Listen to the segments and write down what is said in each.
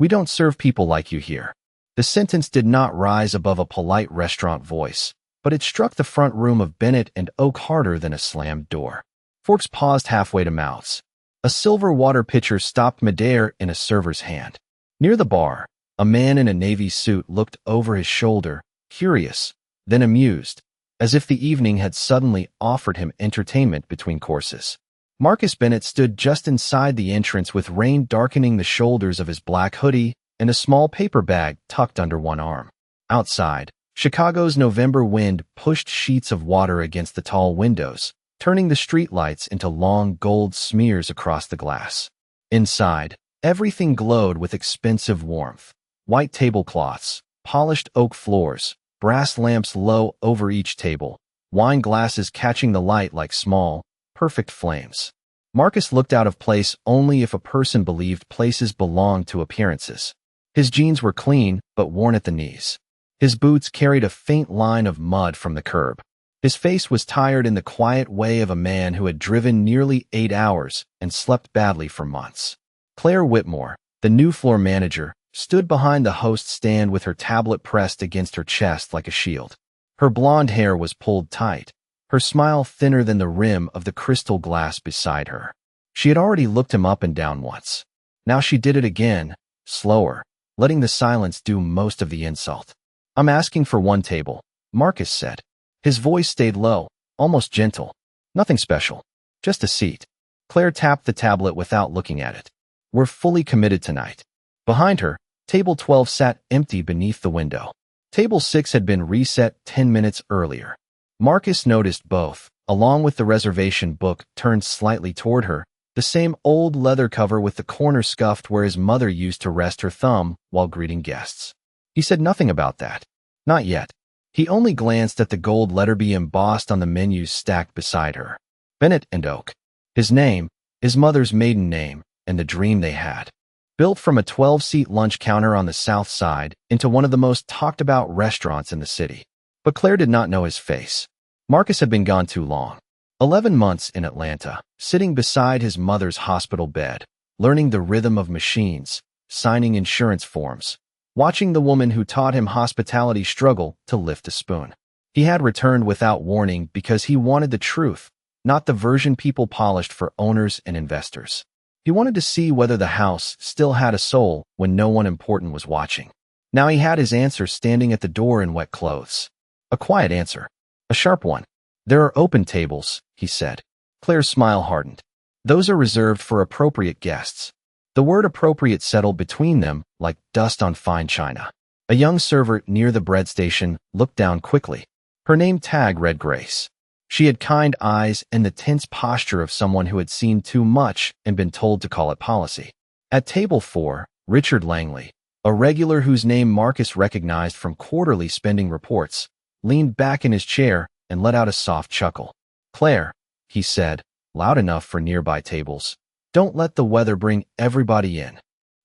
We don't serve people like you here." The sentence did not rise above a polite restaurant voice, but it struck the front room of Bennett and Oak harder than a slammed door. Forks paused halfway to mouths. A silver water pitcher stopped midair in a server's hand. Near the bar, a man in a navy suit looked over his shoulder, curious, then amused, as if the evening had suddenly offered him entertainment between courses. Marcus Bennett stood just inside the entrance with rain darkening the shoulders of his black hoodie and a small paper bag tucked under one arm. Outside, Chicago's November wind pushed sheets of water against the tall windows, turning the streetlights into long gold smears across the glass. Inside, everything glowed with expensive warmth. White tablecloths, polished oak floors, brass lamps low over each table, wine glasses catching the light like small, perfect flames. Marcus looked out of place only if a person believed places belonged to appearances. His jeans were clean, but worn at the knees. His boots carried a faint line of mud from the curb. His face was tired in the quiet way of a man who had driven nearly 8 hours and slept badly for months. Claire Whitmore, the new floor manager, stood behind the host stand with her tablet pressed against her chest like a shield. Her blonde hair was pulled tight, her smile thinner than the rim of the crystal glass beside her. She had already looked him up and down once. Now she did it again, slower, letting the silence do most of the insult. "I'm asking for one table," Marcus said. His voice stayed low, almost gentle. "Nothing special. Just a seat." Claire tapped the tablet without looking at it. "We're fully committed tonight." Behind her, table 12 sat empty beneath the window. Table 6 had been reset 10 minutes earlier. Marcus noticed both, along with the reservation book turned slightly toward her, the same old leather cover with the corner scuffed where his mother used to rest her thumb while greeting guests. He said nothing about that. Not yet. He only glanced at the gold letter B embossed on the menus stacked beside her. Bennett and Oak. His name, his mother's maiden name, and the dream they had. Built from a 12-seat lunch counter on the south side into one of the most talked-about restaurants in the city. But Claire did not know his face. Marcus had been gone too long. 11 months in Atlanta, sitting beside his mother's hospital bed, learning the rhythm of machines, signing insurance forms, watching the woman who taught him hospitality struggle to lift a spoon. He had returned without warning because he wanted the truth, not the version people polished for owners and investors. He wanted to see whether the house still had a soul when no one important was watching. Now he had his answer standing at the door in wet clothes. A quiet answer. A sharp one. "There are open tables," he said. Claire's smile hardened. "Those are reserved for appropriate guests." The word appropriate settled between them like dust on fine china. A young server near the bread station looked down quickly. Her name tag read Grace. She had kind eyes and the tense posture of someone who had seen too much and been told to call it policy. At table 4, Richard Langley, a regular whose name Marcus recognized from quarterly spending reports, leaned back in his chair and let out a soft chuckle. "Claire," he said, loud enough for nearby tables, "don't let the weather bring everybody in."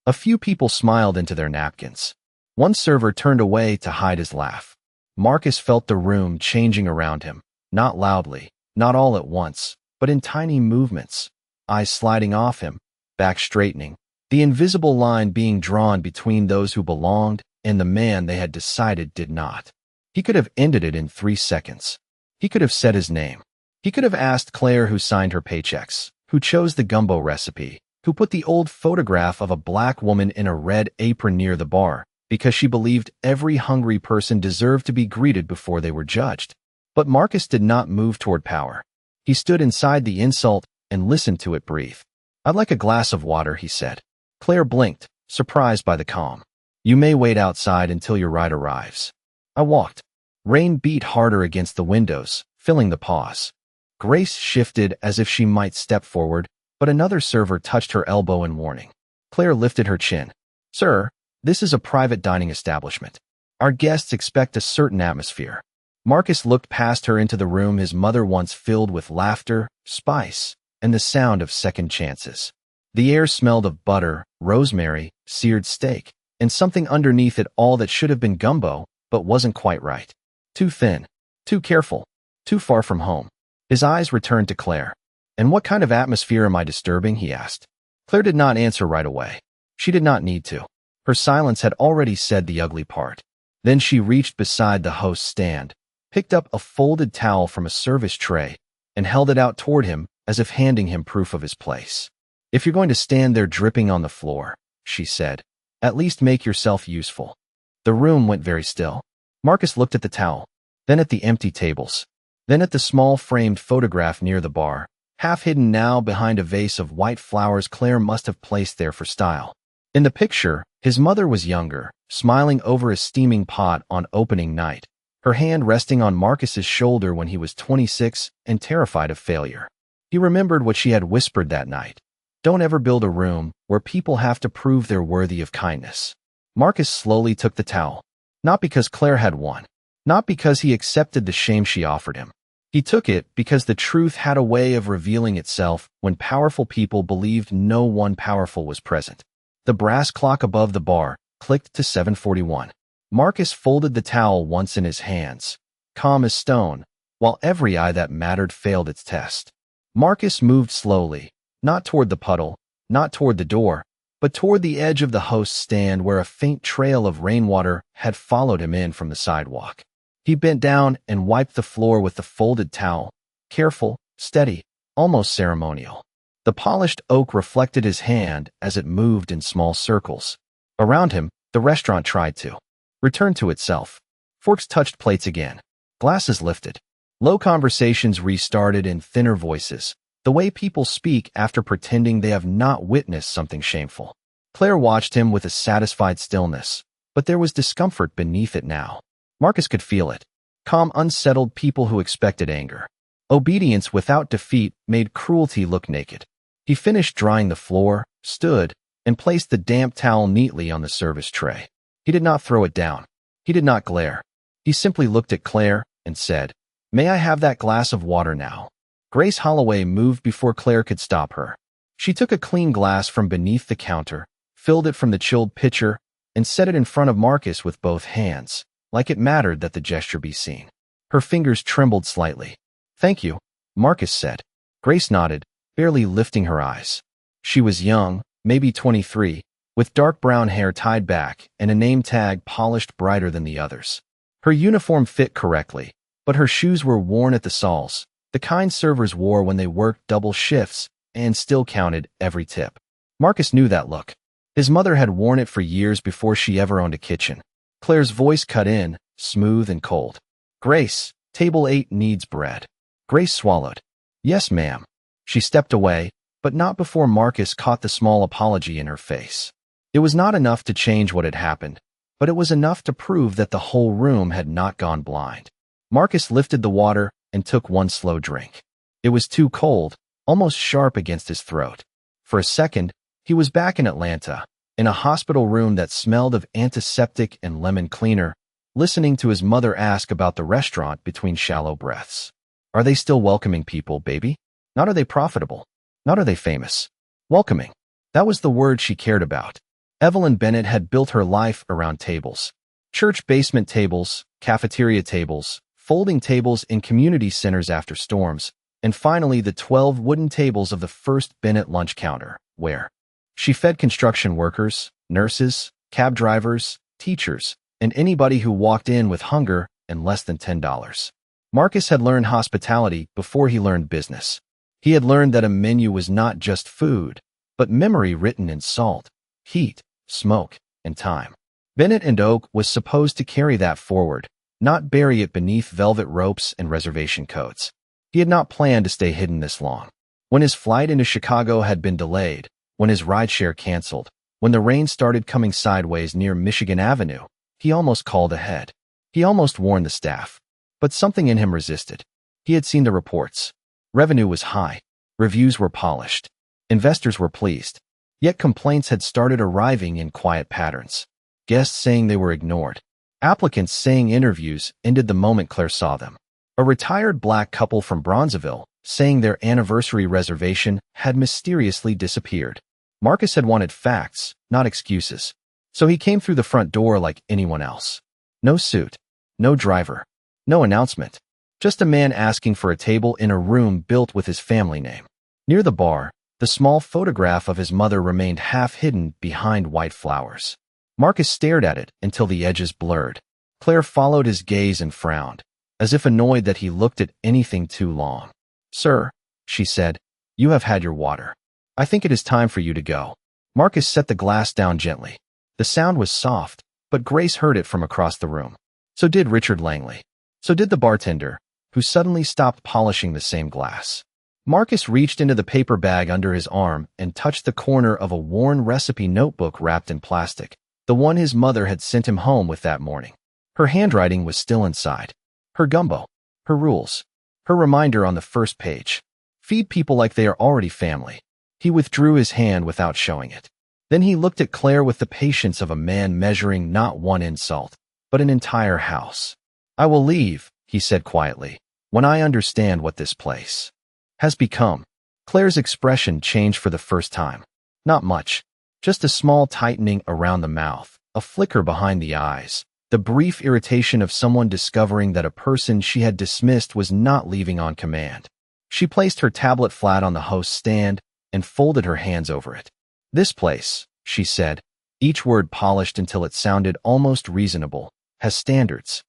A few people smiled into their napkins. One server turned away to hide his laugh. Marcus felt the room changing around him, not loudly, not all at once, but in tiny movements, eyes sliding off him, back straightening, the invisible line being drawn between those who belonged and the man they had decided did not. He could have ended it in 3 seconds. He could have said his name. He could have asked Claire who signed her paychecks, who chose the gumbo recipe, who put the old photograph of a black woman in a red apron near the bar, because she believed every hungry person deserved to be greeted before they were judged. But Marcus did not move toward power. He stood inside the insult and listened to it breathe. "I'd like a glass of water," he said. Claire blinked, surprised by the calm. "You may wait outside until your ride arrives." I walked. Rain beat harder against the windows, filling the pause. Grace shifted as if she might step forward, but another server touched her elbow in warning. Claire lifted her chin. "Sir, this is a private dining establishment. Our guests expect a certain atmosphere." Marcus looked past her into the room his mother once filled with laughter, spice, and the sound of second chances. The air smelled of butter, rosemary, seared steak, and something underneath it all that should have been gumbo, but wasn't quite right. Too thin, too careful, too far from home. His eyes returned to Claire. "And what kind of atmosphere am I disturbing?" he asked. Claire did not answer right away. She did not need to. Her silence had already said the ugly part. Then she reached beside the host's stand, picked up a folded towel from a service tray, and held it out toward him as if handing him proof of his place. "If you're going to stand there dripping on the floor," she said, "at least make yourself useful." The room went very still. Marcus looked at the towel, then at the empty tables, then at the small framed photograph near the bar, half hidden now behind a vase of white flowers Claire must have placed there for style. In the picture, his mother was younger, smiling over a steaming pot on opening night, her hand resting on Marcus's shoulder when he was 26 and terrified of failure. He remembered what she had whispered that night. "Don't ever build a room where people have to prove they're worthy of kindness." Marcus slowly took the towel, not because Claire had won, not because he accepted the shame she offered him. He took it because the truth had a way of revealing itself when powerful people believed no one powerful was present. The brass clock above the bar clicked to 7:41. Marcus folded the towel once in his hands, calm as stone, while every eye that mattered failed its test. Marcus moved slowly, not toward the puddle, not toward the door, but toward the edge of the host's stand where a faint trail of rainwater had followed him in from the sidewalk. He bent down and wiped the floor with the folded towel, careful, steady, almost ceremonial. The polished oak reflected his hand as it moved in small circles. Around him, the restaurant tried to return to itself. Forks touched plates again. Glasses lifted. Low conversations restarted in thinner voices, the way people speak after pretending they have not witnessed something shameful. Claire watched him with a satisfied stillness, but there was discomfort beneath it now. Marcus could feel it. Calm, unsettled people who expected anger. Obedience without defeat made cruelty look naked. He finished drying the floor, stood, and placed the damp towel neatly on the service tray. He did not throw it down. He did not glare. He simply looked at Claire and said, "May I have that glass of water now?" Grace Holloway moved before Claire could stop her. She took a clean glass from beneath the counter, filled it from the chilled pitcher, and set it in front of Marcus with both hands, like it mattered that the gesture be seen. Her fingers trembled slightly. "Thank you," Marcus said. Grace nodded, barely lifting her eyes. She was young, maybe 23, with dark brown hair tied back and a name tag polished brighter than the others. Her uniform fit correctly, but her shoes were worn at the soles, the kind servers wore when they worked double shifts and still counted every tip. Marcus knew that look. His mother had worn it for years before she ever owned a kitchen. Claire's voice cut in, smooth and cold. "Grace, table 8 needs bread." Grace swallowed. "Yes, ma'am." She stepped away, but not before Marcus caught the small apology in her face. It was not enough to change what had happened, but it was enough to prove that the whole room had not gone blind. Marcus lifted the water and took one slow drink. It was too cold, almost sharp against his throat. For a second, he was back in Atlanta, in a hospital room that smelled of antiseptic and lemon cleaner, listening to his mother ask about the restaurant between shallow breaths. "Are they still welcoming people, baby? Not are they profitable. Not are they famous. Welcoming." That was the word she cared about. Evelyn Bennett had built her life around tables. Church basement tables, cafeteria tables, folding tables in community centers after storms, and finally the 12 wooden tables of the first Bennett lunch counter, where she fed construction workers, nurses, cab drivers, teachers, and anybody who walked in with hunger and less than $10. Marcus had learned hospitality before he learned business. He had learned that a menu was not just food, but memory written in salt, heat, smoke, and time. Bennett and Oak was supposed to carry that forward, not bury it beneath velvet ropes and reservation codes. He had not planned to stay hidden this long. When his flight into Chicago had been delayed, when his rideshare canceled, when the rain started coming sideways near Michigan Avenue, he almost called ahead. He almost warned the staff. But something in him resisted. He had seen the reports. Revenue was high. Reviews were polished. Investors were pleased. Yet complaints had started arriving in quiet patterns. Guests saying they were ignored. Applicants saying interviews ended the moment Claire saw them. A retired black couple from Bronzeville saying their anniversary reservation had mysteriously disappeared. Marcus had wanted facts, not excuses. So he came through the front door like anyone else. No suit. No driver. No announcement. Just a man asking for a table in a room built with his family name. Near the bar, the small photograph of his mother remained half hidden behind white flowers. Marcus stared at it until the edges blurred. Claire followed his gaze and frowned, as if annoyed that he looked at anything too long. "Sir," she said, "you have had your water. I think it is time for you to go." Marcus set the glass down gently. The sound was soft, but Grace heard it from across the room. So did Richard Langley. So did the bartender, who suddenly stopped polishing the same glass. Marcus reached into the paper bag under his arm and touched the corner of a worn recipe notebook wrapped in plastic, the one his mother had sent him home with that morning. Her handwriting was still inside. Her gumbo, her rules, her reminder on the first page. Feed people like they are already family. He withdrew his hand without showing it. Then he looked at Claire with the patience of a man measuring not one insult, but an entire house. "I will leave," he said quietly, "when I understand what this place has become." Claire's expression changed for the first time. Not much, just a small tightening around the mouth, a flicker behind the eyes, the brief irritation of someone discovering that a person she had dismissed was not leaving on command. She placed her tablet flat on the host's stand and folded her hands over it. "This place," she said, each word polished until it sounded almost reasonable, "has standards."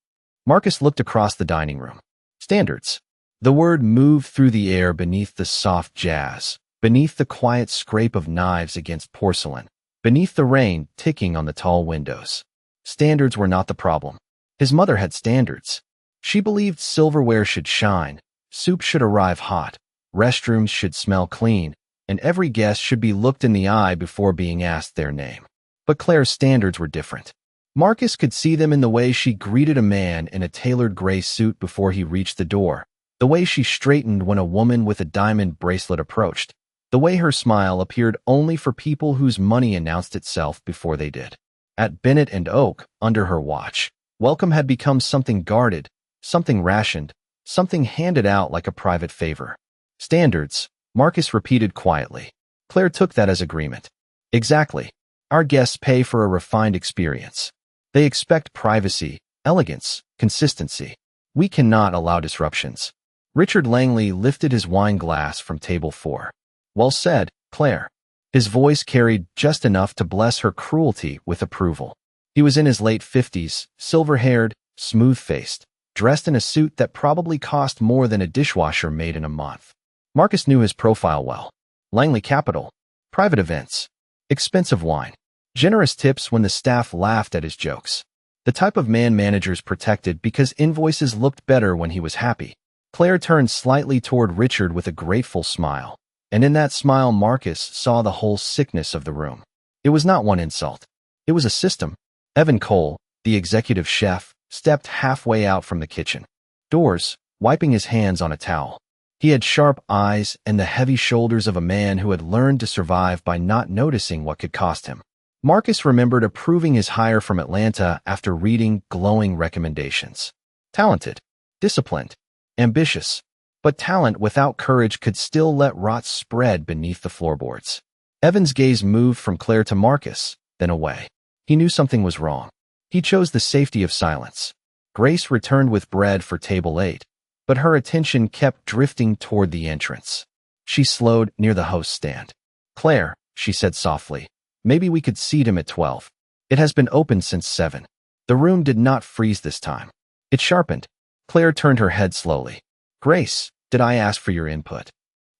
Marcus looked across the dining room. Standards. The word moved through the air beneath the soft jazz, beneath the quiet scrape of knives against porcelain, beneath the rain ticking on the tall windows. Standards were not the problem. His mother had standards. She believed silverware should shine, soup should arrive hot, restrooms should smell clean, and every guest should be looked in the eye before being asked their name. But Claire's standards were different. Marcus could see them in the way she greeted a man in a tailored gray suit before he reached the door, the way she straightened when a woman with a diamond bracelet approached, the way her smile appeared only for people whose money announced itself before they did. At Bennett and Oak, under her watch, welcome had become something guarded, something rationed, something handed out like a private favor. Standards, Marcus repeated quietly. Claire took that as agreement. Exactly. Our guests pay for a refined experience. They expect privacy, elegance, consistency. We cannot allow disruptions. Richard Langley lifted his wine glass from table 4. "Well said, Claire." His voice carried just enough to bless her cruelty with approval. He was in his late 50s, silver-haired, smooth-faced, dressed in a suit that probably cost more than a dishwasher made in a month. Marcus knew his profile well. Langley Capital, private events, expensive wine, generous tips when the staff laughed at his jokes. The type of man managers protected because invoices looked better when he was happy. Claire turned slightly toward Richard with a grateful smile, and in that smile Marcus saw the whole sickness of the room. It was not one insult. It was a system. Evan Cole, the executive chef, stepped halfway out from the kitchen doors, wiping his hands on a towel. He had sharp eyes and the heavy shoulders of a man who had learned to survive by not noticing what could cost him. Marcus remembered approving his hire from Atlanta after reading glowing recommendations. Talented, disciplined, ambitious, but talent without courage could still let rot spread beneath the floorboards. Evan's gaze moved from Claire to Marcus, then away. He knew something was wrong. He chose the safety of silence. Grace returned with bread for table 8, but her attention kept drifting toward the entrance. She slowed near the host's stand. "Claire," she said softly, "maybe we could seat him at 12. It has been open since 7. The room did not freeze this time. It sharpened." Claire turned her head slowly. "Grace, did I ask for your input?"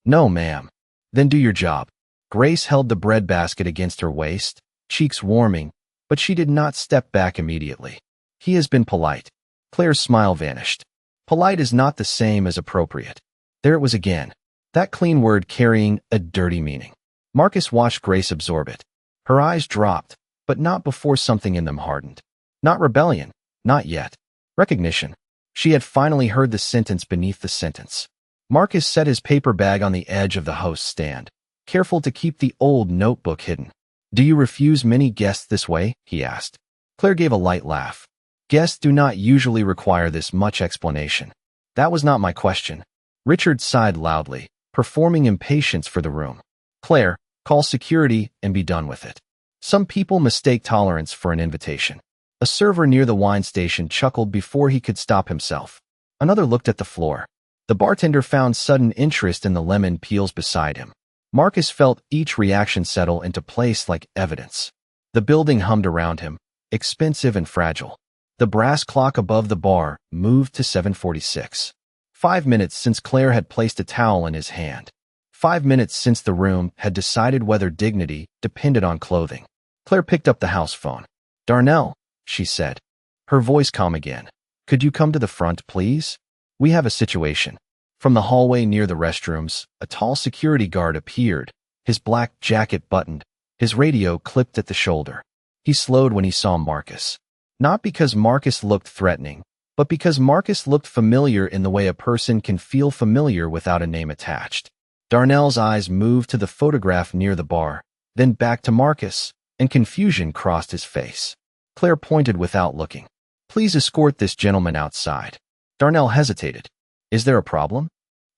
"No, ma'am." "Then do your job." Grace held the breadbasket against her waist, cheeks warming, but she did not step back immediately. "He has been polite." Claire's smile vanished. Polite is not the same as appropriate. There it was again, that clean word carrying a dirty meaning. Marcus watched Grace absorb it. Her eyes dropped, but not before something in them hardened. Not rebellion, not yet. Recognition. She had finally heard the sentence beneath the sentence. Marcus set his paper bag on the edge of the host's stand, careful to keep the old notebook hidden. "Do you refuse many guests this way?" he asked. Claire gave a light laugh. "Guests do not usually require this much explanation." "That was not my question." Richard sighed loudly, performing impatience for the room. "Claire, call security and be done with it." Some people mistake tolerance for an invitation. A server near the wine station chuckled before he could stop himself. Another looked at the floor. The bartender found sudden interest in the lemon peels beside him. Marcus felt each reaction settle into place like evidence. The building hummed around him, expensive and fragile. The brass clock above the bar moved to 7:46. 5 minutes since Claire had placed a towel in his hand. 5 minutes since the room had decided whether dignity depended on clothing. Claire picked up the house phone. "Darnell," she said, her voice calm again. "Could you come to the front, please? We have a situation." From the hallway near the restrooms, a tall security guard appeared, his black jacket buttoned, his radio clipped at the shoulder. He slowed when he saw Marcus. Not because Marcus looked threatening, but because Marcus looked familiar in the way a person can feel familiar without a name attached. Darnell's eyes moved to the photograph near the bar, then back to Marcus, and confusion crossed his face. Claire pointed without looking. "Please escort this gentleman outside." Darnell hesitated. "Is there a problem?"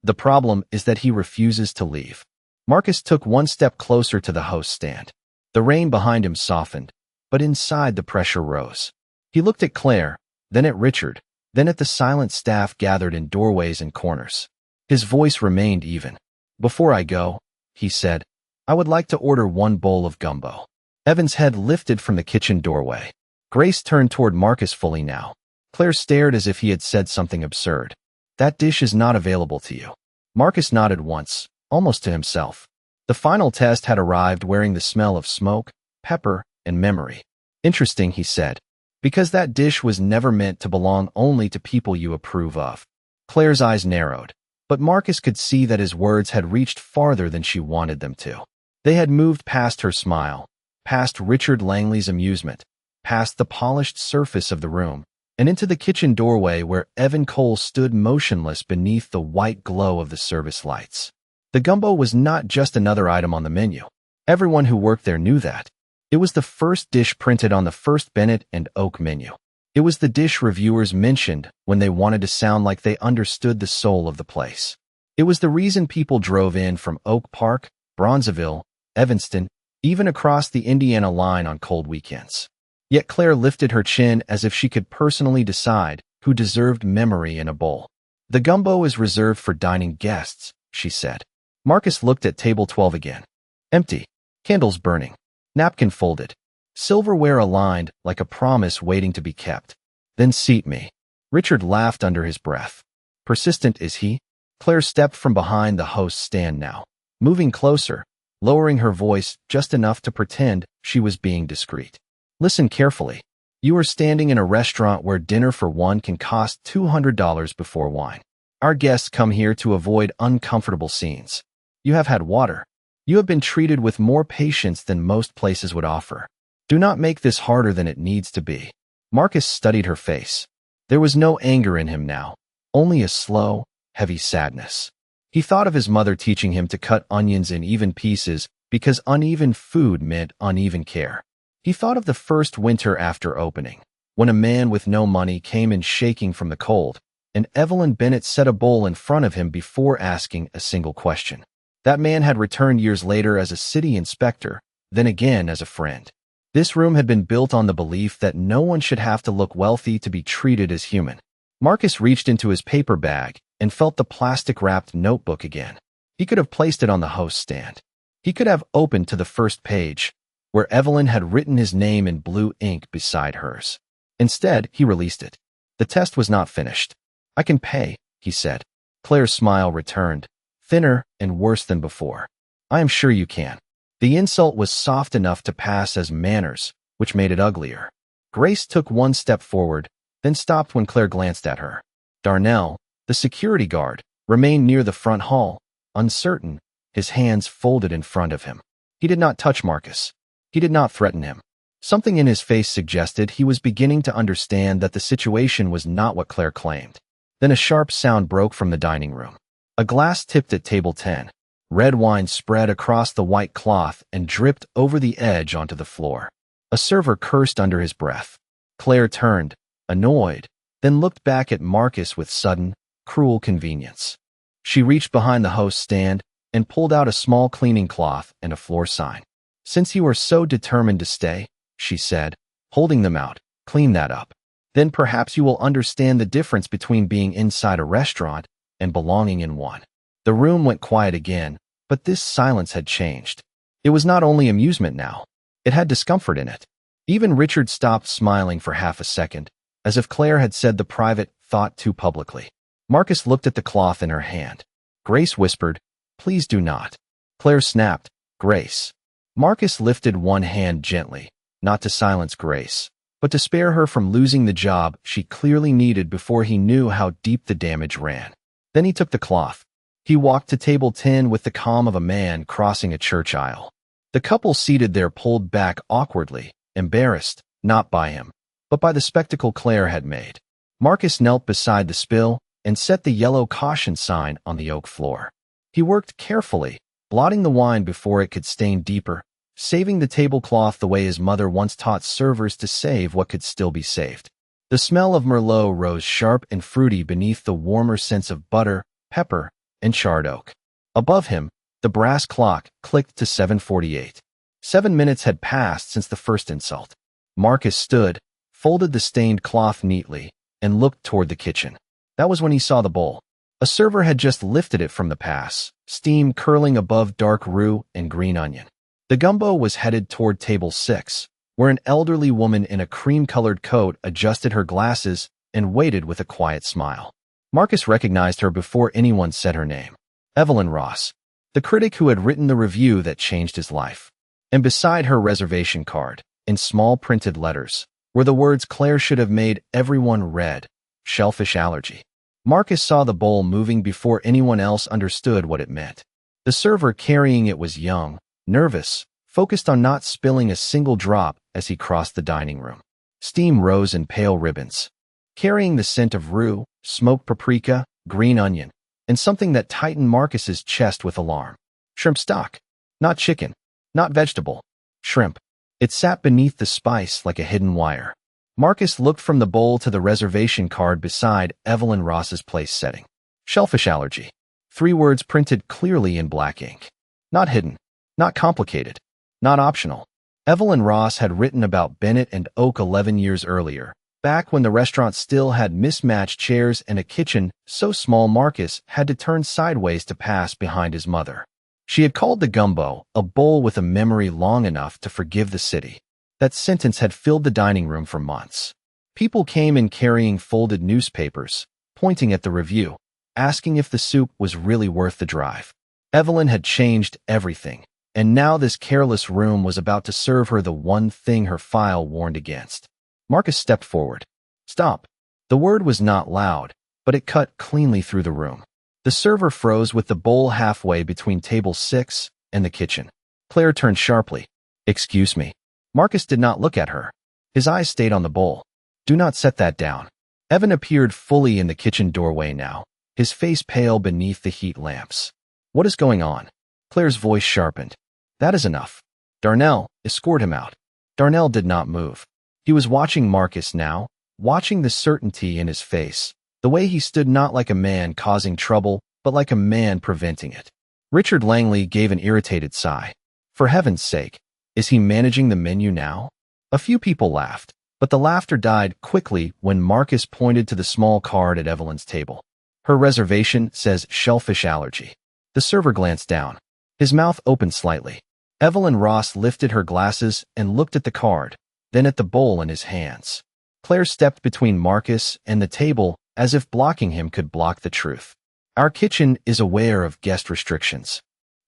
"The problem is that he refuses to leave." Marcus took one step closer to the host stand. The rain behind him softened, but inside the pressure rose. He looked at Claire, then at Richard, then at the silent staff gathered in doorways and corners. His voice remained even. "Before I go," he said, "I would like to order 1 bowl of gumbo." Evan's head lifted from the kitchen doorway. Grace turned toward Marcus fully now. Claire stared as if he had said something absurd. "That dish is not available to you." Marcus nodded once, almost to himself. The final test had arrived wearing the smell of smoke, pepper, and memory. "Interesting," he said, "because that dish was never meant to belong only to people you approve of." Claire's eyes narrowed, but Marcus could see that his words had reached farther than she wanted them to. They had moved past her smile, past Richard Langley's amusement, past the polished surface of the room, and into the kitchen doorway where Evan Cole stood motionless beneath the white glow of the service lights. The gumbo was not just another item on the menu. Everyone who worked there knew that. It was the first dish printed on the first Bennett and Oak menu. It was the dish reviewers mentioned when they wanted to sound like they understood the soul of the place. It was the reason people drove in from Oak Park, Bronzeville, Evanston, even across the Indiana line on cold weekends. Yet Claire lifted her chin as if she could personally decide who deserved memory in a bowl. "The gumbo is reserved for dining guests," she said. Marcus looked at table 12 again. Empty. Candles burning. Napkin folded. Silverware aligned like a promise waiting to be kept. "Then seat me." Richard laughed under his breath. "Persistent, is he?" Claire stepped from behind the host's stand now, moving closer, lowering her voice just enough to pretend she was being discreet. "Listen carefully. You are standing in a restaurant where dinner for one can cost $200 before wine. Our guests come here to avoid uncomfortable scenes. You have had water. You have been treated with more patience than most places would offer. Do not make this harder than it needs to be." Marcus studied her face. There was no anger in him now, only a slow, heavy sadness. He thought of his mother teaching him to cut onions in even pieces because uneven food meant uneven care. He thought of the first winter after opening, when a man with no money came in shaking from the cold, and Evelyn Bennett set a bowl in front of him before asking a single question. That man had returned years later as a city inspector, then again as a friend. This room had been built on the belief that no one should have to look wealthy to be treated as human. Marcus reached into his paper bag and felt the plastic-wrapped notebook again. He could have placed it on the host stand. He could have opened to the first page, where Evelyn had written his name in blue ink beside hers. Instead, he released it. The test was not finished. "I can pay," he said. Claire's smile returned, thinner and worse than before. "I am sure you can." The insult was soft enough to pass as manners, which made it uglier. Grace took one step forward, then stopped when Claire glanced at her. Darnell, the security guard, remained near the front hall, uncertain, his hands folded in front of him. He did not touch Marcus. He did not threaten him. Something in his face suggested he was beginning to understand that the situation was not what Claire claimed. Then a sharp sound broke from the dining room. A glass tipped at table 10. Red wine spread across the white cloth and dripped over the edge onto the floor. A server cursed under his breath. Claire turned, annoyed, then looked back at Marcus with sudden, cruel convenience. She reached behind the host's stand and pulled out a small cleaning cloth and a floor sign. "Since you are so determined to stay," she said, holding them out, "clean that up. Then perhaps you will understand the difference between being inside a restaurant and belonging in one." The room went quiet again, but this silence had changed. It was not only amusement now. It had discomfort in it. Even Richard stopped smiling for half a second, as if Claire had said the private thought too publicly. Marcus looked at the cloth in her hand. Grace whispered, "Please do not." Claire snapped, "Grace." Marcus lifted one hand gently, not to silence Grace, but to spare her from losing the job she clearly needed before he knew how deep the damage ran. Then he took the cloth. He walked to table 10 with the calm of a man crossing a church aisle. The couple seated there pulled back awkwardly, embarrassed, not by him, but by the spectacle Claire had made. Marcus knelt beside the spill and set the yellow caution sign on the oak floor. He worked carefully, blotting the wine before it could stain deeper, saving the tablecloth the way his mother once taught servers to save what could still be saved. The smell of Merlot rose sharp and fruity beneath the warmer scents of butter, pepper, and charred oak. Above him, the brass clock clicked to 7:48. 7 minutes had passed since the first insult. Marcus stood, folded the stained cloth neatly, and looked toward the kitchen. That was when he saw the bowl. A server had just lifted it from the pass, steam curling above dark roux and green onion. The gumbo was headed toward table 6, where an elderly woman in a cream-colored coat adjusted her glasses and waited with a quiet smile. Marcus recognized her before anyone said her name. Evelyn Ross, the critic who had written the review that changed his life. And beside her reservation card, in small printed letters, were the words Claire should have made everyone read: shellfish allergy. Marcus saw the bowl moving before anyone else understood what it meant. The server carrying it was young, nervous, focused on not spilling a single drop as he crossed the dining room. Steam rose in pale ribbons, carrying the scent of roux, smoked paprika, green onion, and something that tightened Marcus's chest with alarm. Shrimp stock. Not chicken. Not vegetable. Shrimp. It sat beneath the spice like a hidden wire. Marcus looked from the bowl to the reservation card beside Evelyn Ross's place setting. Shellfish allergy. 3 words printed clearly in black ink. Not hidden. Not complicated. Not optional. Evelyn Ross had written about Bennett and Oak 11 years earlier, back when the restaurant still had mismatched chairs and a kitchen so small Marcus had to turn sideways to pass behind his mother. She had called the gumbo a bowl with a memory long enough to forgive the city. That sentence had filled the dining room for months. People came in carrying folded newspapers, pointing at the review, asking if the soup was really worth the drive. Evelyn had changed everything, and now this careless room was about to serve her the one thing her file warned against. Marcus stepped forward. Stop. The word was not loud, but it cut cleanly through the room. The server froze with the bowl halfway between table 6 and the kitchen. Claire turned sharply. Excuse me. Marcus did not look at her. His eyes stayed on the bowl. Do not set that down. Evan appeared fully in the kitchen doorway now, his face pale beneath the heat lamps. What is going on? Claire's voice sharpened. That is enough. Darnell, escort him out. Darnell did not move. He was watching Marcus now, watching the certainty in his face, the way he stood not like a man causing trouble, but like a man preventing it. Richard Langley gave an irritated sigh. For heaven's sake, is he managing the menu now? A few people laughed, but the laughter died quickly when Marcus pointed to the small card at Evelyn's table. Her reservation says shellfish allergy. The server glanced down. His mouth opened slightly. Evelyn Ross lifted her glasses and looked at the card, then at the bowl in his hands. Claire stepped between Marcus and the table as if blocking him could block the truth. Our kitchen is aware of guest restrictions.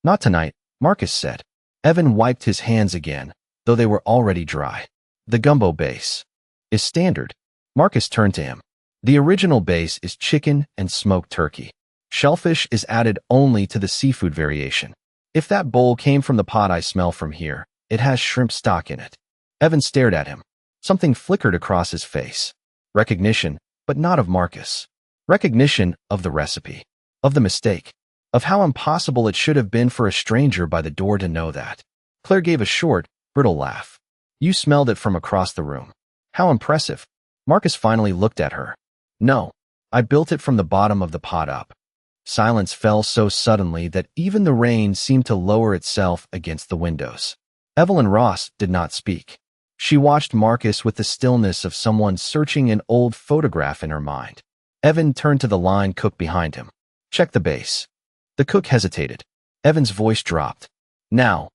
Not tonight, Marcus said. Evan wiped his hands again, though they were already dry. The gumbo base is standard. Marcus turned to him. The original base is chicken and smoked turkey. Shellfish is added only to the seafood variation. If that bowl came from the pot I smell from here, it has shrimp stock in it. Evan stared at him. Something flickered across his face. Recognition, but not of Marcus. Recognition of the recipe. Of the mistake. Of how impossible it should have been for a stranger by the door to know that. Claire gave a short, brittle laugh. You smelled it from across the room. How impressive. Marcus finally looked at her. No, I built it from the bottom of the pot up. Silence fell so suddenly that even the rain seemed to lower itself against the windows. Evelyn Ross did not speak. She watched Marcus with the stillness of someone searching an old photograph in her mind. Evan turned to the line cook behind him. Check the base. The cook hesitated. Evan's voice dropped. Now.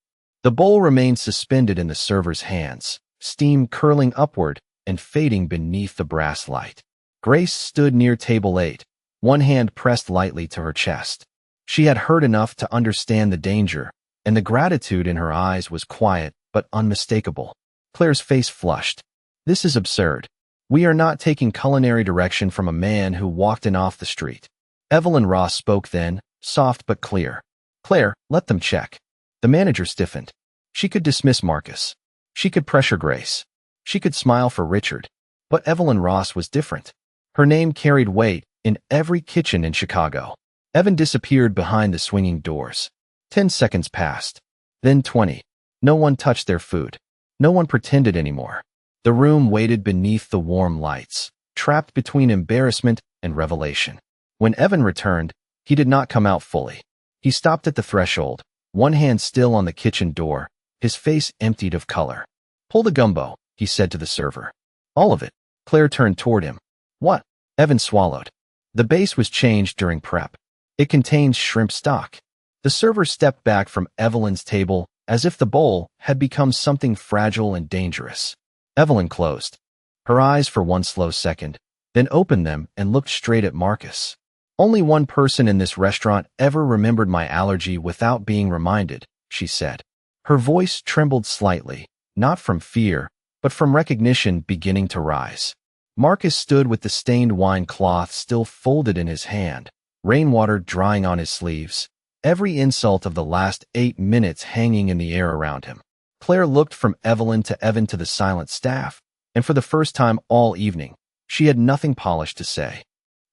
The bowl remained suspended in the server's hands, steam curling upward and fading beneath the brass light. Grace stood near table 8, one hand pressed lightly to her chest. She had heard enough to understand the danger, and the gratitude in her eyes was quiet but unmistakable. Claire's face flushed. This is absurd. We are not taking culinary direction from a man who walked in off the street. Evelyn Ross spoke then, soft but clear. Claire, let them check. The manager stiffened. She could dismiss Marcus. She could pressure Grace. She could smile for Richard. But Evelyn Ross was different. Her name carried weight in every kitchen in Chicago. Evan disappeared behind the swinging doors. 10 seconds passed. Then 20. No one touched their food. No one pretended anymore. The room waited beneath the warm lights, trapped between embarrassment and revelation. When Evan returned, he did not come out fully. He stopped at the threshold, one hand still on the kitchen door, his face emptied of color. Pull the gumbo, he said to the server. All of it. Claire turned toward him. What? Evan swallowed. The base was changed during prep. It contained shrimp stock. The server stepped back from Evelyn's table as if the bowl had become something fragile and dangerous. Evelyn closed her eyes for one slow second, then opened them and looked straight at Marcus. Only one person in this restaurant ever remembered my allergy without being reminded, she said. Her voice trembled slightly, not from fear, but from recognition beginning to rise. Marcus stood with the stained wine cloth still folded in his hand, rainwater drying on his sleeves, every insult of the last 8 minutes hanging in the air around him. Claire looked from Evelyn to Evan to the silent staff, and for the first time all evening, she had nothing polished to say.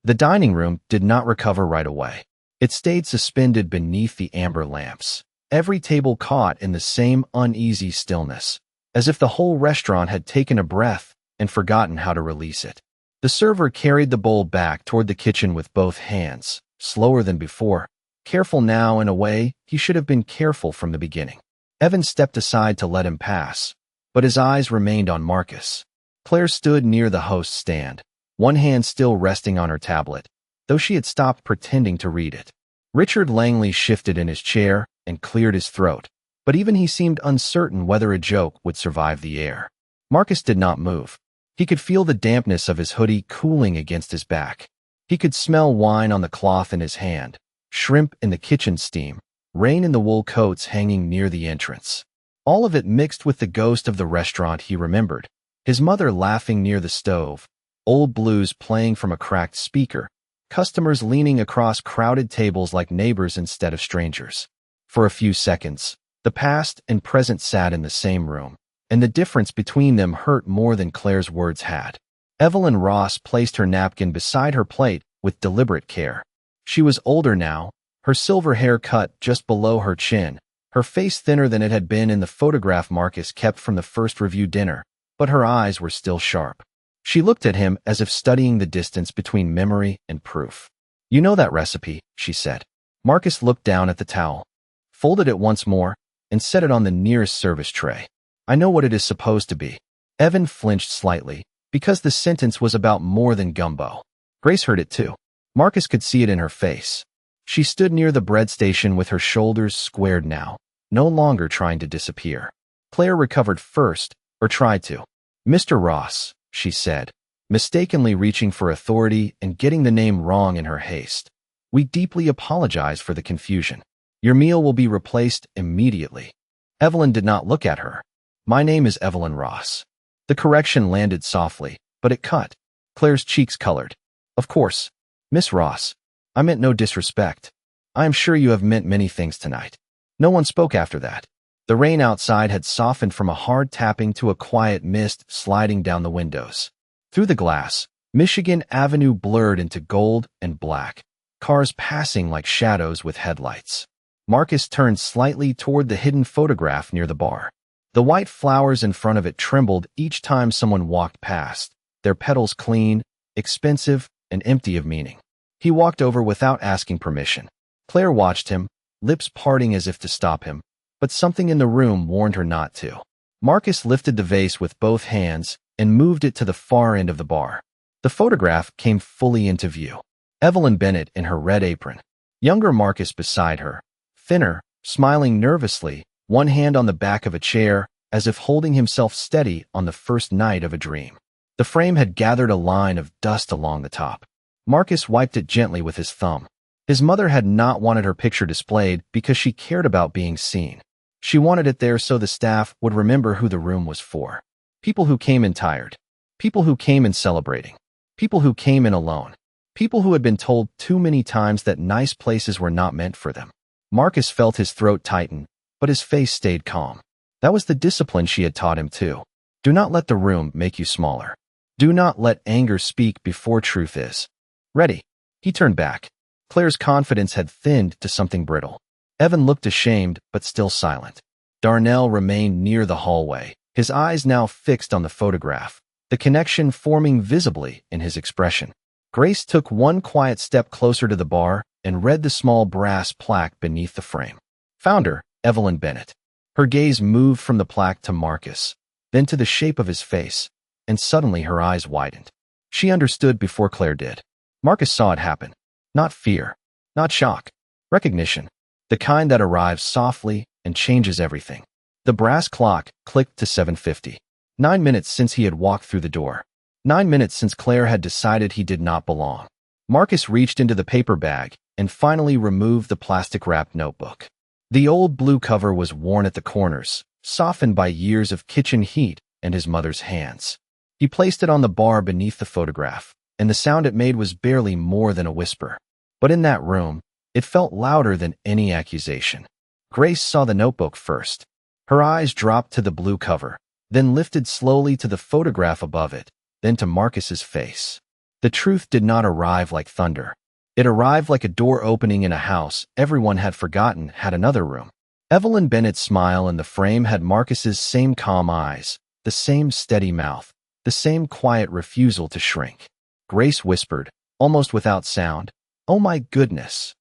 The dining room did not recover right away. It stayed suspended beneath the amber lamps, every table caught in the same uneasy stillness, as if the whole restaurant had taken a breath and forgotten how to release it. The server carried the bowl back toward the kitchen with both hands, slower than before, careful now in a way he should have been careful from the beginning. Evan stepped aside to let him pass, but his eyes remained on Marcus. Claire stood near the host's stand, one hand still resting on her tablet, though she had stopped pretending to read it. Richard Langley shifted in his chair and cleared his throat, but even he seemed uncertain whether a joke would survive the air. Marcus did not move. He could feel the dampness of his hoodie cooling against his back. He could smell wine on the cloth in his hand, shrimp in the kitchen steam, rain in the wool coats hanging near the entrance. All of it mixed with the ghost of the restaurant he remembered, his mother laughing near the stove, old blues playing from a cracked speaker, customers leaning across crowded tables like neighbors instead of strangers. For a few seconds, the past and present sat in the same room, and the difference between them hurt more than Claire's words had. Evelyn Ross placed her napkin beside her plate with deliberate care. She was older now, her silver hair cut just below her chin, her face thinner than it had been in the photograph Marcus kept from the first review dinner, but her eyes were still sharp. She looked at him as if studying the distance between memory and proof. You know that recipe, she said. Marcus looked down at the towel, folded it once more, and set it on the nearest service tray. I know what it is supposed to be. Evan flinched slightly, because the sentence was about more than gumbo. Grace heard it too. Marcus could see it in her face. She stood near the bread station with her shoulders squared now, no longer trying to disappear. Claire recovered first, or tried to. Mr. Ross, she said, mistakenly reaching for authority and getting the name wrong in her haste. We deeply apologize for the confusion. Your meal will be replaced immediately. Evelyn did not look at her. My name is Evelyn Ross. The correction landed softly, but it cut. Claire's cheeks colored. Of course, Miss Ross. I meant no disrespect. I am sure you have meant many things tonight. No one spoke after that. The rain outside had softened from a hard tapping to a quiet mist sliding down the windows. Through the glass, Michigan Avenue blurred into gold and black, cars passing like shadows with headlights. Marcus turned slightly toward the hidden photograph near the bar. The white flowers in front of it trembled each time someone walked past, their petals clean, expensive, and empty of meaning. He walked over without asking permission. Claire watched him, lips parting as if to stop him, but something in the room warned her not to. Marcus lifted the vase with both hands and moved it to the far end of the bar. The photograph came fully into view. Evelyn Bennett in her red apron. Younger Marcus beside her, thinner, smiling nervously, one hand on the back of a chair, as if holding himself steady on the first night of a dream. The frame had gathered a line of dust along the top. Marcus wiped it gently with his thumb. His mother had not wanted her picture displayed because she cared about being seen. She wanted it there so the staff would remember who the room was for. People who came in tired. People who came in celebrating. People who came in alone. People who had been told too many times that nice places were not meant for them. Marcus felt his throat tighten, but his face stayed calm. That was the discipline she had taught him too. Do not let the room make you smaller. Do not let anger speak before truth is. Ready. He turned back. Claire's confidence had thinned to something brittle. Evan looked ashamed, but still silent. Darnell remained near the hallway, his eyes now fixed on the photograph, the connection forming visibly in his expression. Grace took one quiet step closer to the bar and read the small brass plaque beneath the frame. Founder, Evelyn Bennett. Her gaze moved from the plaque to Marcus, then to the shape of his face, and suddenly her eyes widened. She understood before Claire did. Marcus saw it happen. Not fear, not shock, recognition. The kind that arrives softly and changes everything. The brass clock clicked to 7:50. 9 minutes since he had walked through the door. 9 minutes since Claire had decided he did not belong. Marcus reached into the paper bag and finally removed the plastic-wrapped notebook. The old blue cover was worn at the corners, softened by years of kitchen heat and his mother's hands. He placed it on the bar beneath the photograph, and the sound it made was barely more than a whisper. But in that room, it felt louder than any accusation. Grace saw the notebook first. Her eyes dropped to the blue cover, then lifted slowly to the photograph above it, then to Marcus's face. The truth did not arrive like thunder. It arrived like a door opening in a house everyone had forgotten had another room. Evelyn Bennett's smile in the frame had Marcus's same calm eyes, the same steady mouth, the same quiet refusal to shrink. Grace whispered, almost without sound, "Oh my goodness."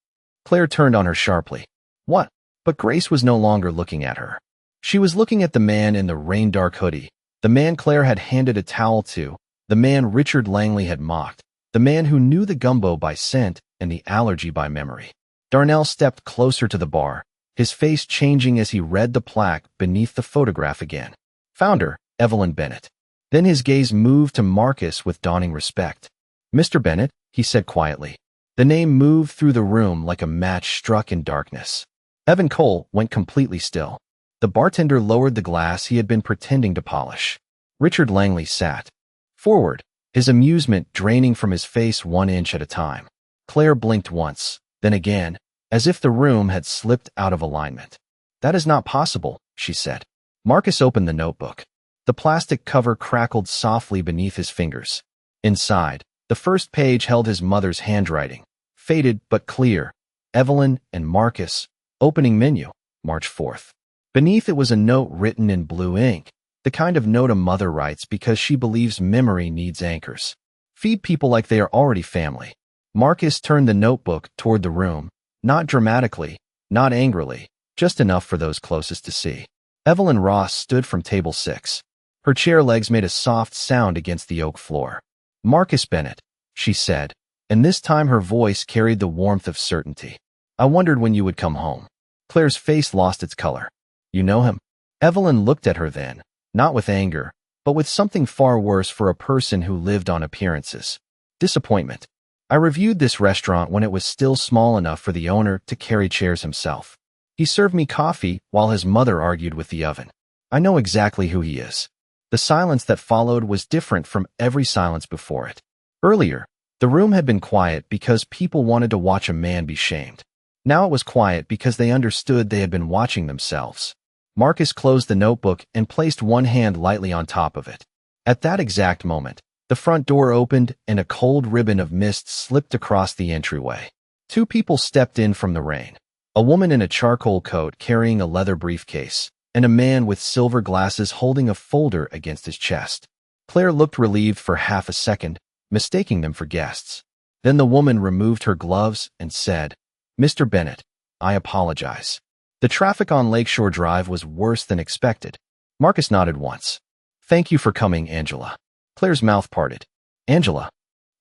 Claire turned on her sharply. What? But Grace was no longer looking at her. She was looking at the man in the rain-dark hoodie, the man Claire had handed a towel to, the man Richard Langley had mocked, the man who knew the gumbo by scent and the allergy by memory. Darnell stepped closer to the bar, his face changing as he read the plaque beneath the photograph again. Founder, Evelyn Bennett. Then his gaze moved to Marcus with dawning respect. Mr. Bennett, he said quietly. The name moved through the room like a match struck in darkness. Evan Cole went completely still. The bartender lowered the glass he had been pretending to polish. Richard Langley sat forward, his amusement draining from his face 1 inch at a time. Claire blinked once, then again, as if the room had slipped out of alignment. That is not possible, she said. Marcus opened the notebook. The plastic cover crackled softly beneath his fingers. Inside, the first page held his mother's handwriting, faded but clear. Evelyn and Marcus, opening menu, March 4th. Beneath it was a note written in blue ink, the kind of note a mother writes because she believes memory needs anchors. Feed people like they are already family. Marcus turned the notebook toward the room, not dramatically, not angrily, just enough for those closest to see. Evelyn Ross stood from table 6. Her chair legs made a soft sound against the oak floor. Marcus Bennett, she said, and this time her voice carried the warmth of certainty. I wondered when you would come home. Claire's face lost its color. You know him? Evelyn looked at her then, not with anger, but with something far worse for a person who lived on appearances. Disappointment. I reviewed this restaurant when it was still small enough for the owner to carry chairs himself. He served me coffee while his mother argued with the oven. I know exactly who he is. The silence that followed was different from every silence before it. Earlier, the room had been quiet because people wanted to watch a man be shamed. Now it was quiet because they understood they had been watching themselves. Marcus closed the notebook and placed one hand lightly on top of it. At that exact moment, the front door opened and a cold ribbon of mist slipped across the entryway. 2 people stepped in from the rain. A woman in a charcoal coat carrying a leather briefcase, and a man with silver glasses holding a folder against his chest. Claire looked relieved for half a second, mistaking them for guests. Then the woman removed her gloves and said, Mr. Bennett, I apologize. The traffic on Lakeshore Drive was worse than expected. Marcus nodded once. Thank you for coming, Angela. Claire's mouth parted. Angela.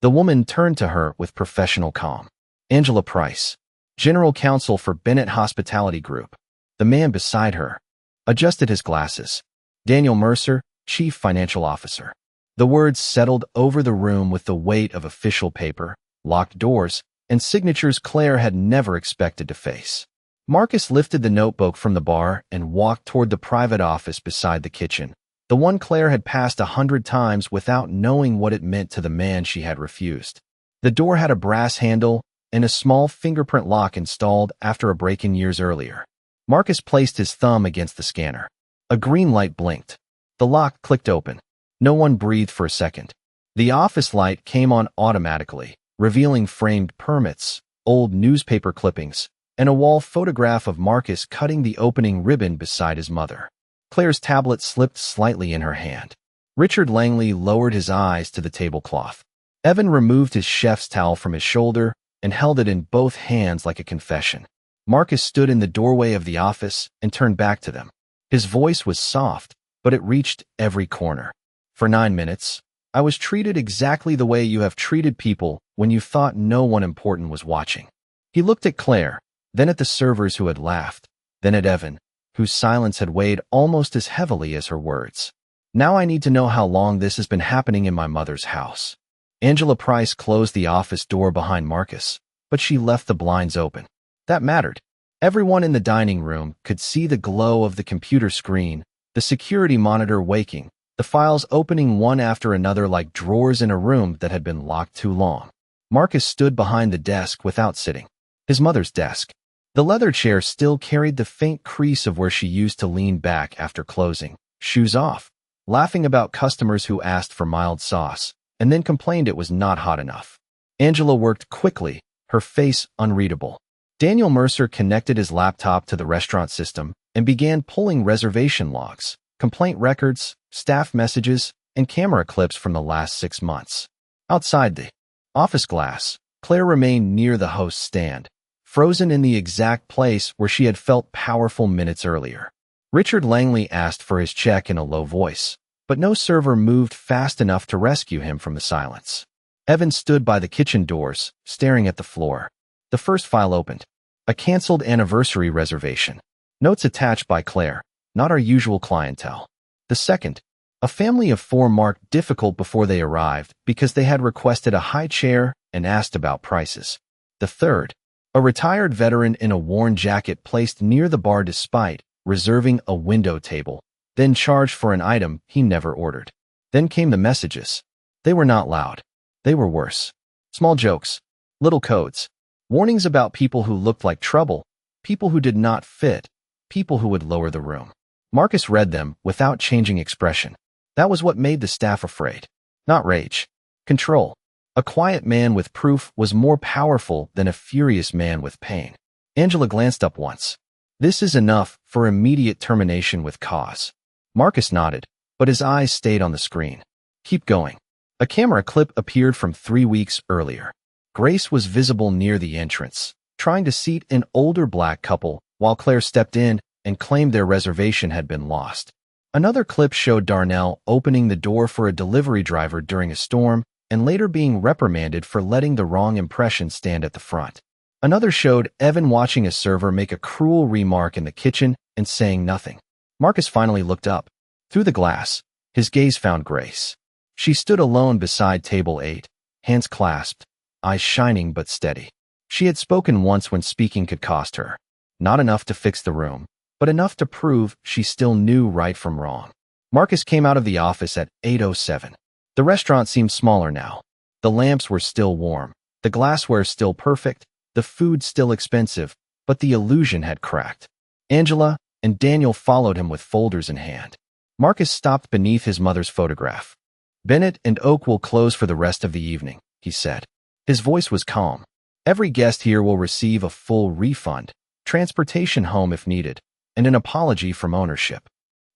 The woman turned to her with professional calm. Angela Price, General Counsel for Bennett Hospitality Group. The man beside her, adjusted his glasses. Daniel Mercer, Chief Financial Officer. The words settled over the room with the weight of official paper, locked doors, and signatures Claire had never expected to face. Marcus lifted the notebook from the bar and walked toward the private office beside the kitchen, the one Claire had passed 100 times without knowing what it meant to the man she had refused. The door had a brass handle and a small fingerprint lock installed after a break-in years earlier. Marcus placed his thumb against the scanner. A green light blinked. The lock clicked open. No one breathed for a second. The office light came on automatically, revealing framed permits, old newspaper clippings, and a wall photograph of Marcus cutting the opening ribbon beside his mother. Claire's tablet slipped slightly in her hand. Richard Langley lowered his eyes to the tablecloth. Evan removed his chef's towel from his shoulder and held it in both hands like a confession. Marcus stood in the doorway of the office and turned back to them. His voice was soft, but it reached every corner. For 9 minutes, I was treated exactly the way you have treated people when you thought no one important was watching. He looked at Claire, then at the servers who had laughed, then at Evan, whose silence had weighed almost as heavily as her words. Now I need to know how long this has been happening in my mother's house. Angela Price closed the office door behind Marcus, but she left the blinds open. That mattered. Everyone in the dining room could see the glow of the computer screen, the security monitor waking, the files opening one after another like drawers in a room that had been locked too long. Marcus stood behind the desk without sitting. His mother's desk. The leather chair still carried the faint crease of where she used to lean back after closing, shoes off, laughing about customers who asked for mild sauce, and then complained it was not hot enough. Angela worked quickly, her face unreadable. Daniel Mercer connected his laptop to the restaurant system and began pulling reservation logs, complaint records, staff messages, and camera clips from the last 6 months. Outside the office glass, Claire remained near the host's stand, frozen in the exact place where she had felt powerful minutes earlier. Richard Langley asked for his check in a low voice, but no server moved fast enough to rescue him from the silence. Evan stood by the kitchen doors, staring at the floor. The first file opened. A canceled anniversary reservation. Notes attached by Claire, not our usual clientele. The second, a family of 4 marked difficult before they arrived because they had requested a high chair and asked about prices. The third, a retired veteran in a worn jacket placed near the bar despite reserving a window table, then charged for an item he never ordered. Then came the messages. They were not loud. They were worse. Small jokes, little codes, warnings about people who looked like trouble, people who did not fit, people who would lower the room. Marcus read them without changing expression. That was what made the staff afraid. Not rage. Control. A quiet man with proof was more powerful than a furious man with pain. Angela glanced up once. This is enough for immediate termination with cause. Marcus nodded, but his eyes stayed on the screen. Keep going. A camera clip appeared from 3 weeks earlier. Grace was visible near the entrance, trying to seat an older black couple while Claire stepped in and claimed their reservation had been lost. Another clip showed Darnell opening the door for a delivery driver during a storm and later being reprimanded for letting the wrong impression stand at the front. Another showed Evan watching a server make a cruel remark in the kitchen and saying nothing. Marcus finally looked up. Through the glass, his gaze found Grace. She stood alone beside table 8, hands clasped, eyes shining but steady. She had spoken once when speaking could cost her. Not enough to fix the room, but enough to prove she still knew right from wrong. Marcus came out of the office at 8:07. The restaurant seemed smaller now. The lamps were still warm, the glassware still perfect, the food still expensive, but the illusion had cracked. Angela and Daniel followed him with folders in hand. Marcus stopped beneath his mother's photograph. Bennett and Oak will close for the rest of the evening, he said. His voice was calm. Every guest here will receive a full refund, transportation home if needed, and an apology from ownership.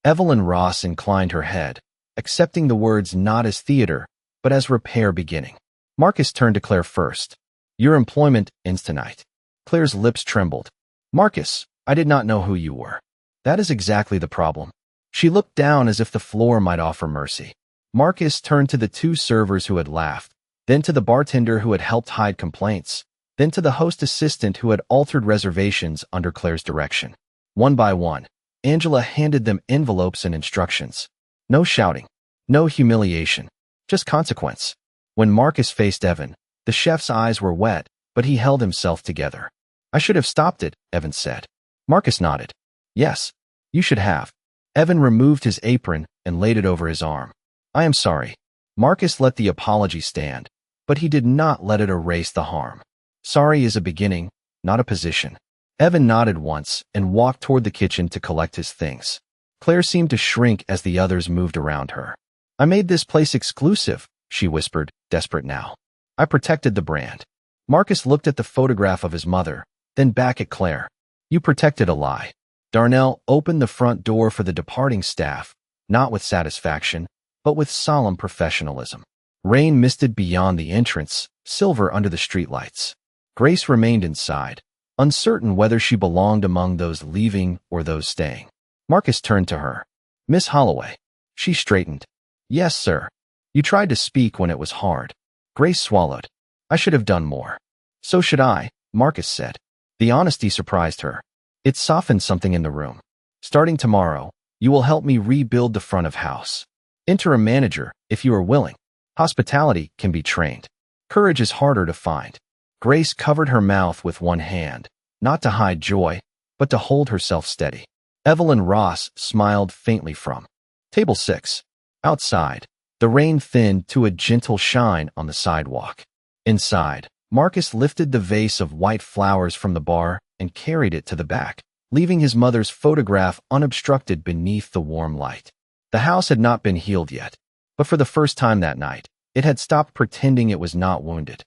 Evelyn Ross inclined her head, accepting the words not as theater, but as repair beginning. Marcus turned to Claire first. Your employment ends tonight. Claire's lips trembled. Marcus, I did not know who you were. That is exactly the problem. She looked down as if the floor might offer mercy. Marcus turned to the 2 servers who had laughed, then to the bartender who had helped hide complaints, then to the host assistant who had altered reservations under Claire's direction. One by one, Angela handed them envelopes and instructions. No shouting. No humiliation. Just consequence. When Marcus faced Evan, the chef's eyes were wet, but he held himself together. I should have stopped it, Evan said. Marcus nodded. Yes, you should have. Evan removed his apron and laid it over his arm. I am sorry. Marcus let the apology stand, but he did not let it erase the harm. Sorry is a beginning, not a position. Evan nodded once and walked toward the kitchen to collect his things. Claire seemed to shrink as the others moved around her. I made this place exclusive, she whispered, desperate now. I protected the brand. Marcus looked at the photograph of his mother, then back at Claire. You protected a lie. Darnell opened the front door for the departing staff, not with satisfaction, but with solemn professionalism. Rain misted beyond the entrance, silver under the streetlights. Grace remained inside, uncertain whether she belonged among those leaving or those staying. Marcus turned to her. Miss Holloway. She straightened. Yes, sir. You tried to speak when it was hard. Grace swallowed. I should have done more. So should I, Marcus said. The honesty surprised her. It softened something in the room. Starting tomorrow, you will help me rebuild the front of house. Interim manager, if you are willing. Hospitality can be trained. Courage is harder to find. Grace covered her mouth with one hand, not to hide joy, but to hold herself steady. Evelyn Ross smiled faintly from Table 6. Outside, the rain thinned to a gentle shine on the sidewalk. Inside, Marcus lifted the vase of white flowers from the bar and carried it to the back, leaving his mother's photograph unobstructed beneath the warm light. The house had not been healed yet, but for the first time that night, it had stopped pretending it was not wounded.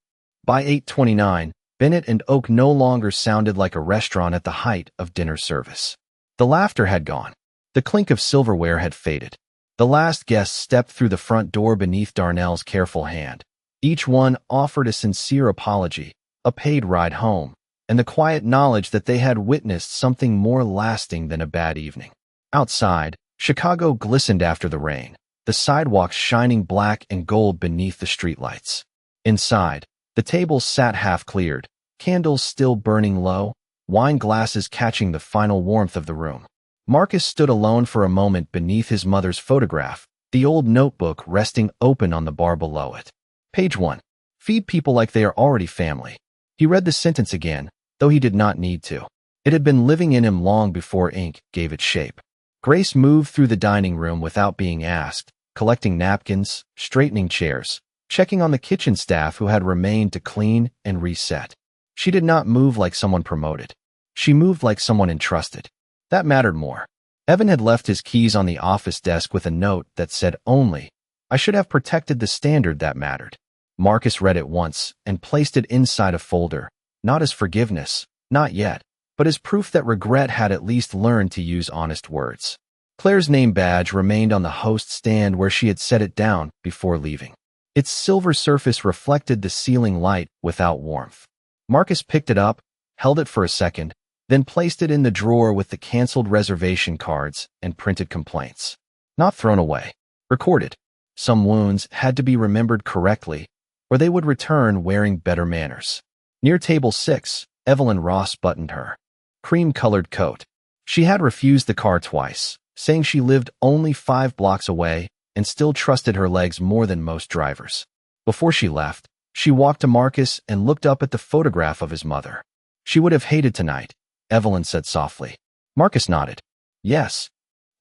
By 8:29, Bennett and Oak no longer sounded like a restaurant at the height of dinner service. The laughter had gone. The clink of silverware had faded. The last guest stepped through the front door beneath Darnell's careful hand. Each one offered a sincere apology, a paid ride home, and the quiet knowledge that they had witnessed something more lasting than a bad evening. Outside, Chicago glistened after the rain, the sidewalks shining black and gold beneath the streetlights. Inside, the tables sat half-cleared, candles still burning low, wine glasses catching the final warmth of the room. Marcus stood alone for a moment beneath his mother's photograph, the old notebook resting open on the bar below it. Page 1. Feed people like they are already family. He read the sentence again, though he did not need to. It had been living in him long before ink gave it shape. Grace moved through the dining room without being asked, collecting napkins, straightening chairs, checking on the kitchen staff who had remained to clean and reset. She did not move like someone promoted. She moved like someone entrusted. That mattered more. Evan had left his keys on the office desk with a note that said only, I should have protected the standard that mattered. Marcus read it once and placed it inside a folder, not as forgiveness, not yet, but as proof that regret had at least learned to use honest words. Claire's name badge remained on the host stand where she had set it down before leaving. Its silver surface reflected the ceiling light without warmth. Marcus picked it up, held it for a second, then placed it in the drawer with the canceled reservation cards and printed complaints. Not thrown away. Recorded. Some wounds had to be remembered correctly, or they would return wearing better manners. Near table 6, Evelyn Ross buttoned her cream-colored coat. She had refused the car twice, saying she lived only 5 blocks away and still trusted her legs more than most drivers. Before she left, she walked to Marcus and looked up at the photograph of his mother. She would have hated tonight, Evelyn said softly. Marcus nodded. Yes.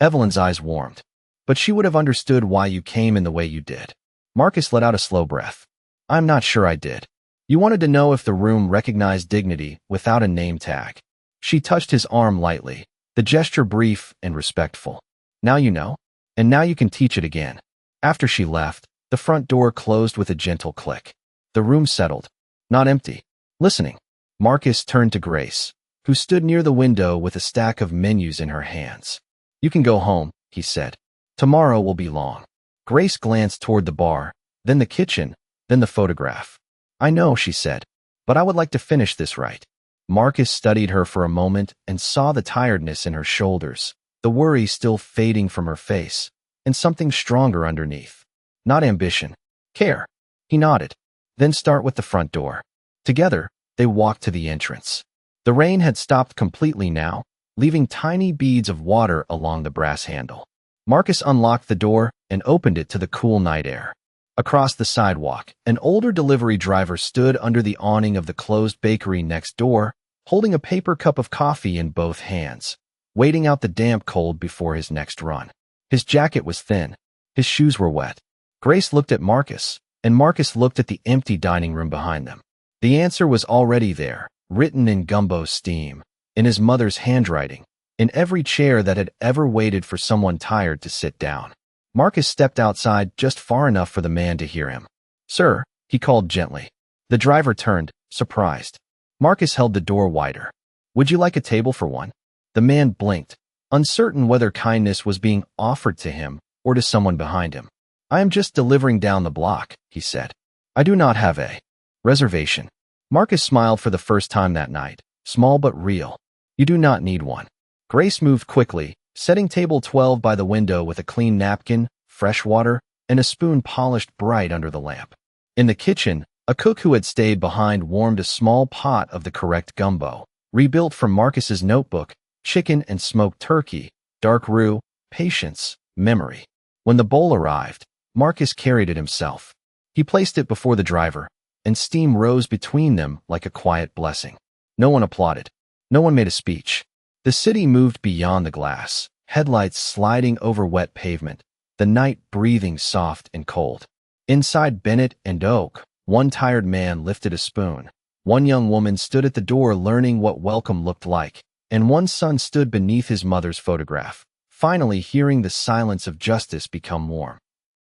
Evelyn's eyes warmed. But she would have understood why you came in the way you did. Marcus let out a slow breath. I'm not sure I did. You wanted to know if the room recognized dignity without a name tag. She touched his arm lightly, the gesture brief and respectful. Now you know, and now you can teach it again. After she left, the front door closed with a gentle click. The room settled. Not empty. Listening. Marcus turned to Grace, who stood near the window with a stack of menus in her hands. You can go home, he said. Tomorrow will be long. Grace glanced toward the bar, then the kitchen, then the photograph. I know, she said, but I would like to finish this right. Marcus studied her for a moment and saw the tiredness in her shoulders, the worry still fading from her face, and something stronger underneath. Not ambition. Care. He nodded. Then start with the front door. Together, they walked to the entrance. The rain had stopped completely now, leaving tiny beads of water along the brass handle. Marcus unlocked the door and opened it to the cool night air. Across the sidewalk, an older delivery driver stood under the awning of the closed bakery next door, holding a paper cup of coffee in both hands, waiting out the damp cold before his next run. His jacket was thin. His shoes were wet. Grace looked at Marcus, and Marcus looked at the empty dining room behind them. The answer was already there, written in gumbo steam, in his mother's handwriting, in every chair that had ever waited for someone tired to sit down. Marcus stepped outside just far enough for the man to hear him. "Sir," he called gently. The driver turned, surprised. Marcus held the door wider. "Would you like a table for one?" The man blinked, uncertain whether kindness was being offered to him or to someone behind him. "I am just delivering down the block," he said. "I do not have a reservation." Marcus smiled for the first time that night, small but real. "You do not need one." Grace moved quickly, setting table 12 by the window with a clean napkin, fresh water, and a spoon polished bright under the lamp. In the kitchen, a cook who had stayed behind warmed a small pot of the correct gumbo, rebuilt from Marcus's notebook, chicken and smoked turkey, dark roux, patience, memory. When the bowl arrived, Marcus carried it himself. He placed it before the driver, and steam rose between them like a quiet blessing. No one applauded. No one made a speech. The city moved beyond the glass, headlights sliding over wet pavement, the night breathing soft and cold. Inside Bennett and Oak, one tired man lifted a spoon. One young woman stood at the door learning what welcome looked like, and one son stood beneath his mother's photograph, finally hearing the silence of justice become warm.